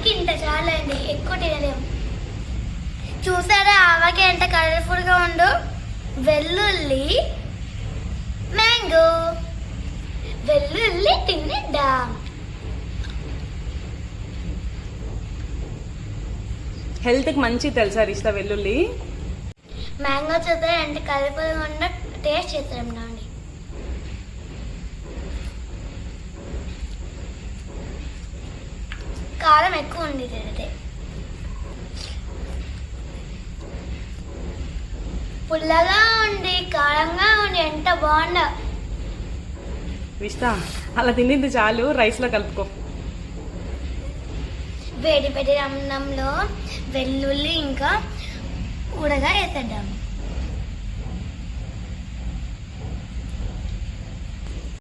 మనకి ఇంత చాలండి, ఎక్కువ తినలేము. చూసారా ఆవకాయ ఎంత కలర్ఫుల్ గా ఉందో. వెల్లుల్లి, మ్యాంగో, వెల్లుల్లి తినేద్దాం. హెల్త్కి మంచి తెలుసా రిష్తా వెల్లుల్లి. మ్యాంగో చూస్తే ఎంత కలర్ఫుల్ గా ఉందో టేస్ట్ చేద్దాం అండి. కారం ఎక్కువ ఉంది తింటే. పుల్లగా ఉంది, కారంగా ఉంది, ఎంత బాగుందో. రిష్తా అలా తినింది చాలు, రైస్లో కలుపుకో. వేడి వేడి అన్నంలో వెల్లుల్లి ఇంకా ఊరగా వేసేద్దాం.